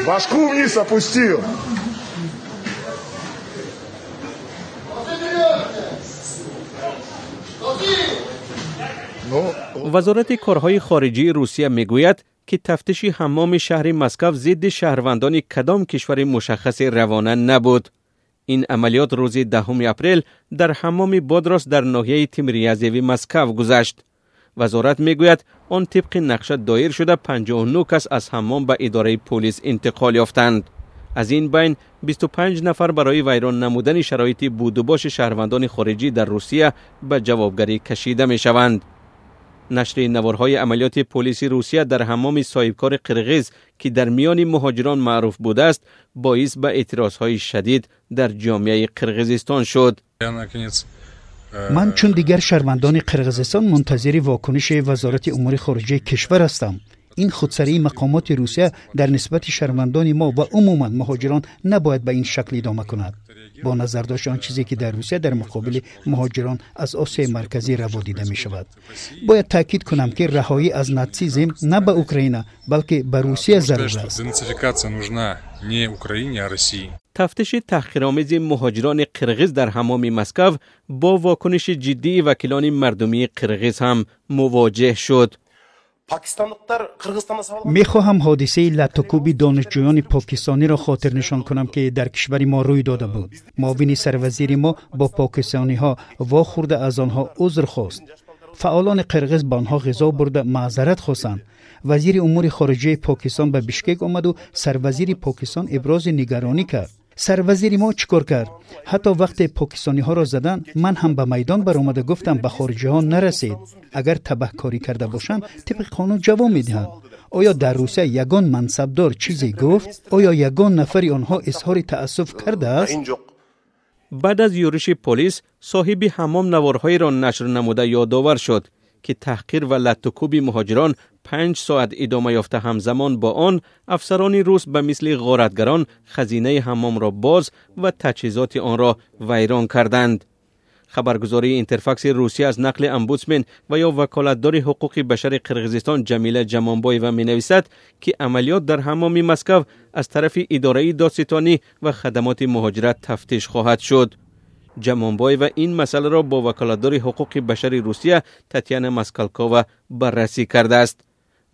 Башку вниз опустил. وزارت کارهای خارجه روسیه میگوید که تفتیش حمام شهر مسکو ضد شهروندان کدام کشور مشخص روانه نبود. این عملیات روز 10 اپریل در حمام بادراس در ناحیه تیمریازیوی مسکو گذشت. وزارت میگوید آن طبق نقشه دایر شده 59 کس از حمام به اداره پلیس انتقال یافتند. از این بین 25 نفر برای ویران نمودن شرایط بود و باش شهروندان خارجی در روسیه به جوابگری کشیده می شوند. نشر نوارهای عملیات پلیس روسیه در حمام صاحبکار قرغیز که در میان مهاجران معروف بوده است باعث به اعتراضهای شدید در جامعه قرغیزستان شد. من چون دیگر شهروندان قرغیزستان منتظر واکنش وزارت امور خارجه کشور هستم. این خودسری مقامات روسیه در نسبت شهروندان ما و عموما مهاجران نباید به این شکل ادامه کند. با نظر داشت آن چیزی که در روسیه در مقابل مهاجران از آسیای مرکزی روا دیده می شود. باید تاکید کنم که رهایی از ناتسیسم نه به اوکراین بلکه به روسیه ضرور است. تفتیش تحقیرآمیز مهاجران قرغیز در حمام مسکو با واکنش جدی وکیلان مردمی قرغیز هم مواجه شد. می خواهم حادثه لطوکوب دانشجویان پاکستانی را خاطر نشان کنم که در کشور ما روی داده بود. معاون سروزیر ما با پاکستانی ها واخورده از آنها عذر خواست. فعالان قرغیز به آنها غذا برده معذرت خواستند. وزیر امور خارجه پاکستان به بشکک آمد و سروزیر پاکستان ابراز نگرانی کرد. سروزیر ما چیکار کرد؟ حتی وقت پاکستانی ها را زدن من هم به میدان برآمده گفتم به خارجی ها نرسید. اگر تبهکاری کرده باشند طبق قانون جواب میدهند. آیا در روسیه یگان منصبدار چیزی گفت؟ آیا یگان نفری آنها اظهار تأسف کرده است؟ بعد از یورش پلیس صاحب حمام نوارهای را نشر نموده یادآور شد که تحقیر و لطوکوب مهاجران 5 ساعت ادامه یافته. همزمان با آن افسران روس به مثل غارتگران خزینه حمام را باز و تجهیزات آن را ویران کردند. خبرگزاری اینترفاکس روسیه از نقل امبودسمن و یا وکالتدار حقوق بشر قرغیزستان جمیله جمانبایو می نویسد که عملیات در حمام مسکو از طرف اداره دادستانی و خدمات مهاجرت تفتیش خواهد شد. جمانبایو این مسئله را با وکالتدار حقوق بشر روسیه تاتیانا ماسکالکووا بررسی کرده است.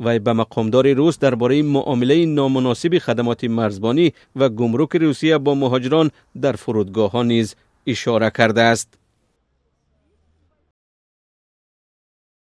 وی به مقامدار روس درباره معامله نامناسب خدمات مرزبانی و گمرک روسیه با مهاجران در فرودگاه ها نیز اشاره کرده است.